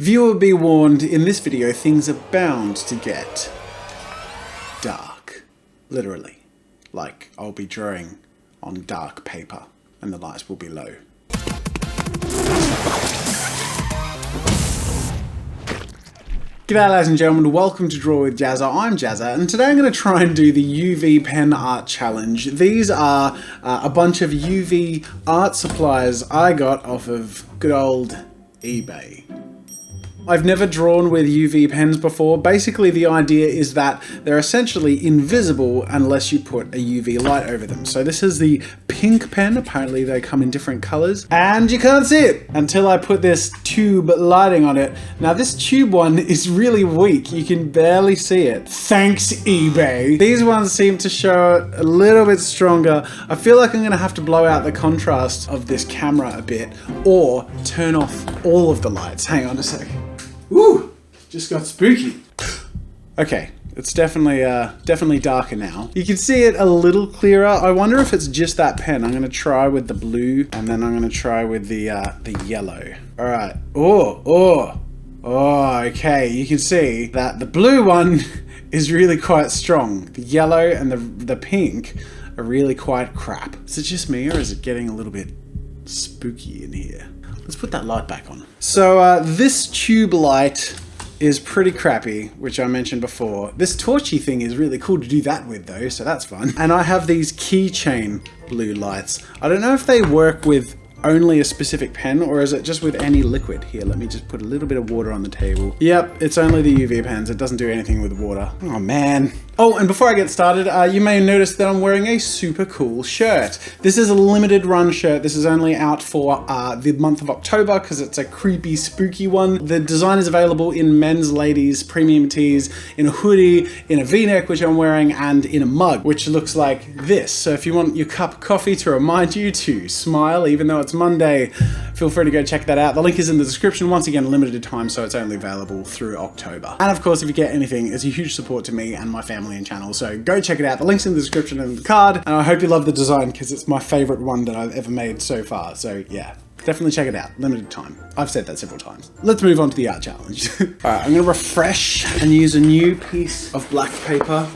Viewer be warned, in this video things are bound to get dark. Literally. Like, I'll be drawing on dark paper and the lights will be low. G'day ladies and gentlemen, welcome to Draw with Jazza. I'm Jazza, and today I'm going to try and do the UV pen art challenge. These are a bunch of UV art supplies I got off of good old eBay. I've never drawn with UV pens before. Basically, the idea is that they're essentially invisible unless you put a UV light over them. So this is the pink pen. Apparently they come in different colors. And you can't see it until I put this tube lighting on it. Now this tube one is really weak. You can barely see it. Thanks, eBay. These ones seem to show a little bit stronger. I feel like I'm gonna have to blow out the contrast of this camera a bit or turn off all of the lights. Hang on a sec. Ooh, just got spooky. Okay, it's definitely darker now. You can see it a little clearer. I wonder if it's just that pen. I'm gonna try with the blue, and then I'm gonna try with the yellow. All right. Oh, okay. You can see that the blue one is really quite strong. The yellow and the pink are really quite crap. Is it just me, or is it getting a little bit spooky in here? Let's put that light back on. So this tube light is pretty crappy, which I mentioned before. This torchy thing is really cool to do that with though, so that's fun. And I have these keychain blue lights. I don't know if they work with only a specific pen, or is it just with any liquid? Here, let me just put a little bit of water on the table. Yep, it's only the UV pens. It doesn't do anything with water. Oh man. Oh, and before I get started, you may notice that I'm wearing a super cool shirt. This is a limited run shirt. This is only out for the month of October because it's a creepy, spooky one. The design is available in men's, ladies, premium tees, in a hoodie, in a V-neck, which I'm wearing, and in a mug, which looks like this. So if you want your cup of coffee to remind you to smile, even though it's Monday, feel free to go check that out. The link is in the description. Once again, limited time, so it's only available through October. And of course, if you get anything, it's a huge support to me and my family and channel, so go check it out. The link's in the description and the card, and I hope you love the design because it's my favorite one that I've ever made so far. So yeah, definitely check it out. Limited time. I've said that several times. Let's move on to the art challenge. All right, I'm gonna refresh and use a new piece of black paper.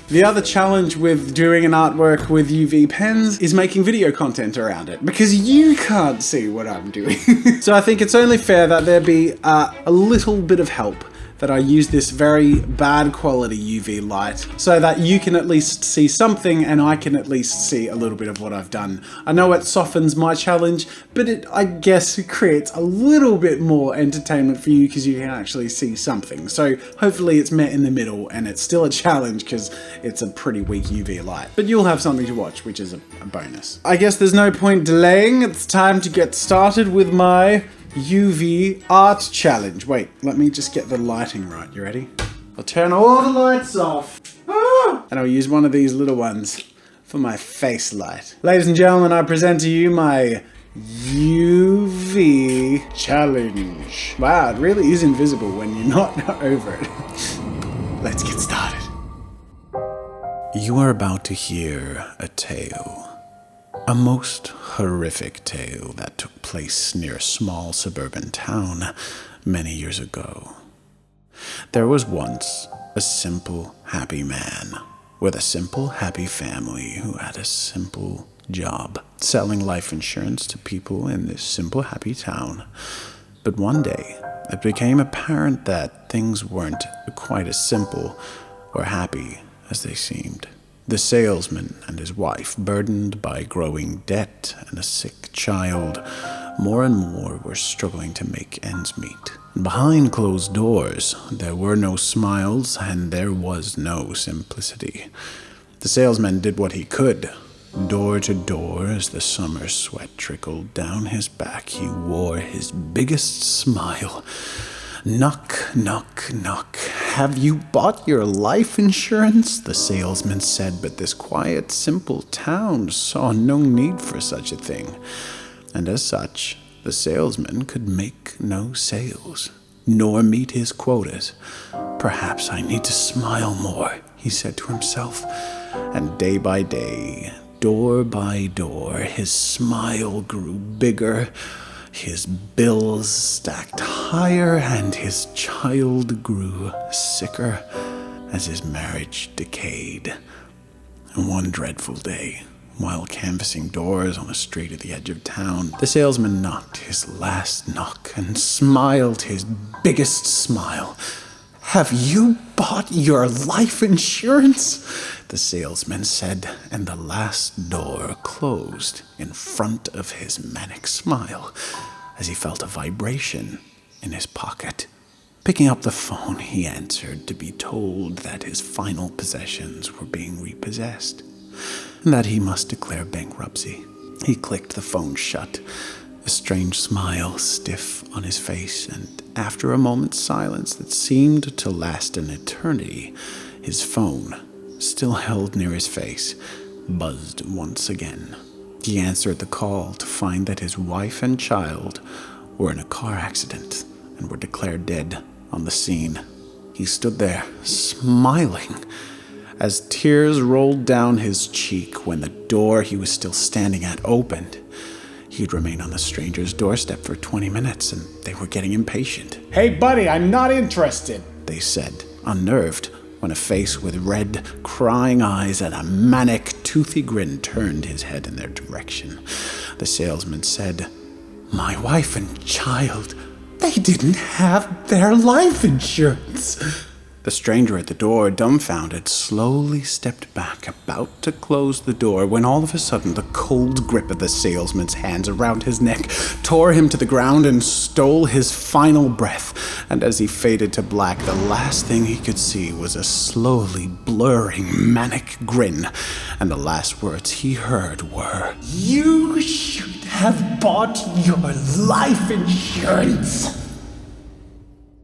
The other challenge with doing an artwork with UV pens is making video content around it, because you can't see what I'm doing. So I think it's only fair that there be a little bit of help, that I use this very bad quality UV light so that you can at least see something and I can at least see a little bit of what I've done. I know it softens my challenge, but I guess it creates a little bit more entertainment for you because you can actually see something. So hopefully it's met in the middle and it's still a challenge because it's a pretty weak UV light. But you'll have something to watch, which is a bonus. I guess there's no point delaying. It's time to get started with my UV art challenge. Wait, let me just get the lighting right. You ready? I'll turn all the lights off. And I'll use one of these little ones for my face light. Ladies and gentlemen, I present to you my UV challenge. Wow, it really is invisible when you're not over it. Let's get started. You are about to hear a tale. A most horrific tale that took place near a small suburban town many years ago. There was once a simple, happy man with a simple, happy family who had a simple job, selling life insurance to people in this simple, happy town. But one day, it became apparent that things weren't quite as simple or happy as they seemed. The salesman and his wife, burdened by growing debt and a sick child, more and more were struggling to make ends meet. And behind closed doors, there were no smiles and there was no simplicity. The salesman did what he could. Door to door, as the summer sweat trickled down his back, he wore his biggest smile. Knock, knock, knock. Have you bought your life insurance? The salesman said, but this quiet, simple town saw no need for such a thing. And as such, the salesman could make no sales, nor meet his quotas. Perhaps I need to smile more, he said to himself. And day by day, door by door, his smile grew bigger. His bills stacked higher and his child grew sicker as his marriage decayed. And one dreadful day, while canvassing doors on a street at the edge of town, the salesman knocked his last knock and smiled his biggest smile. "Have you bought your life insurance?" the salesman said, and the last door closed in front of his manic smile as he felt a vibration in his pocket. Picking up the phone, he answered to be told that his final possessions were being repossessed and that he must declare bankruptcy. He clicked the phone shut, a strange smile stiff on his face, and after a moment's silence that seemed to last an eternity, his phone, still held near his face, buzzed once again. He answered the call to find that his wife and child were in a car accident and were declared dead on the scene. He stood there, smiling, as tears rolled down his cheek when the door he was still standing at opened. He'd remained on the stranger's doorstep for 20 minutes, and they were getting impatient. "Hey, buddy, I'm not interested," they said, unnerved, when a face with red, crying eyes and a manic, toothy grin turned his head in their direction. The salesman said, "My wife and child, they didn't have their life insurance." The stranger at the door, dumbfounded, slowly stepped back, about to close the door, when all of a sudden the cold grip of the salesman's hands around his neck tore him to the ground and stole his final breath. And as he faded to black, the last thing he could see was a slowly blurring, manic grin. And the last words he heard were, "You should have bought your life insurance."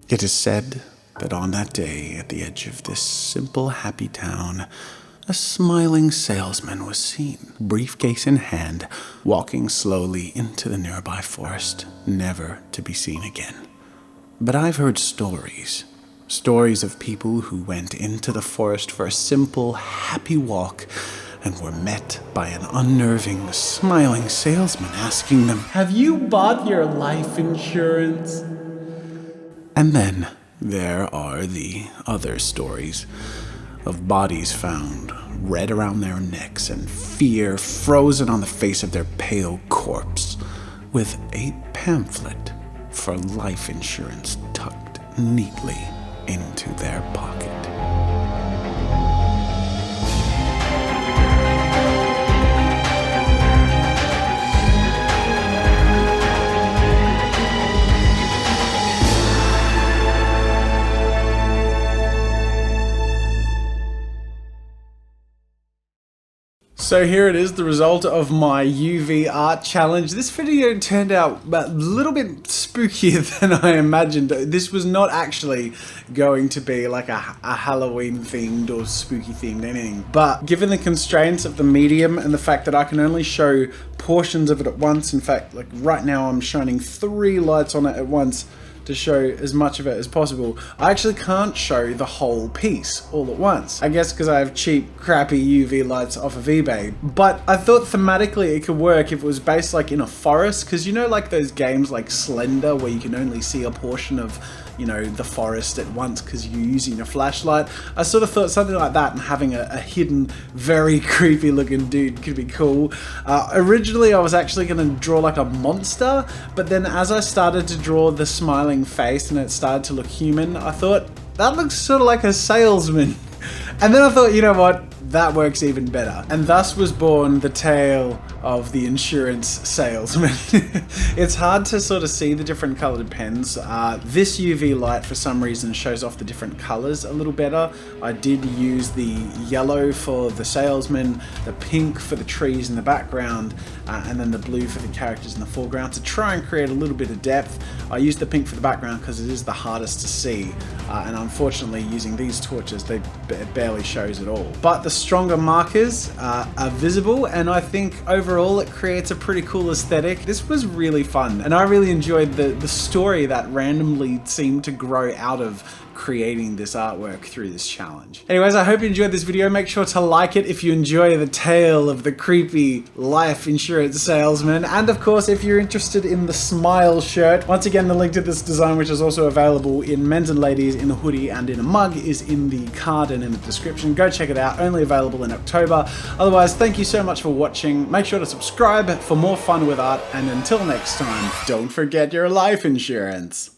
It is said that on that day, at the edge of this simple, happy town, a smiling salesman was seen, briefcase in hand, walking slowly into the nearby forest, never to be seen again. But I've heard stories of people who went into the forest for a simple, happy walk and were met by an unnerving, smiling salesman asking them, "Have you bought your life insurance?" And then there are the other stories of bodies found, red around their necks, and fear frozen on the face of their pale corpse, with a pamphlet for life insurance tucked neatly into their pocket. So here it is, the result of my UV art challenge. This video turned out a little bit spookier than I imagined. This was not actually going to be like a Halloween themed or spooky themed anything. But given the constraints of the medium and the fact that I can only show portions of it at once, in fact, like right now I'm shining 3 lights on it at once to show as much of it as possible, I actually can't show the whole piece all at once. I guess because I have cheap, crappy UV lights off of eBay. But I thought thematically it could work if it was based like in a forest, because you know like those games like Slender where you can only see a portion of, you know, the forest at once because you're using a flashlight. I sort of thought something like that, and having a hidden, very creepy looking dude could be cool. Originally I was actually going to draw like a monster, but then as I started to draw the smiling face and it started to look human, I thought that looks sort of like a salesman. And then I thought, you know what, that works even better. And thus was born the tale of the insurance salesman. It's hard to sort of see the different colored pens. This UV light for some reason shows off the different colors a little better. I did use the yellow for the salesman, the pink for the trees in the background, and then the blue for the characters in the foreground to try and create a little bit of depth. I used the pink for the background because it is the hardest to see, and unfortunately using these torches, it barely shows at all. But the stronger markers are visible, and I think overall overall it creates a pretty cool aesthetic. This was really fun, and I really enjoyed the story that randomly seemed to grow out of creating this artwork through this challenge. Anyways, I hope you enjoyed this video. Make sure to like it if you enjoy the tale of the creepy life insurance salesman. And of course, if you're interested in the smile shirt, once again, the link to this design, which is also available in men's and ladies, in a hoodie and in a mug, is in the card and in the description. Go check it out. Only available in October. Otherwise, thank you so much for watching. Make sure to subscribe for more fun with art. And until next time, don't forget your life insurance.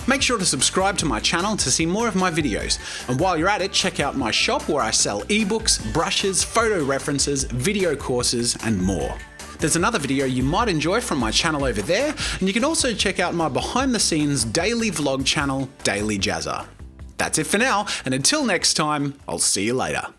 Make sure to subscribe to my channel to see more of my videos. And while you're at it, check out my shop where I sell ebooks, brushes, photo references, video courses, and more. There's another video you might enjoy from my channel over there, and you can also check out my behind the scenes daily vlog channel, Daily JAZZA. That's it for now, and until next time, I'll see you later.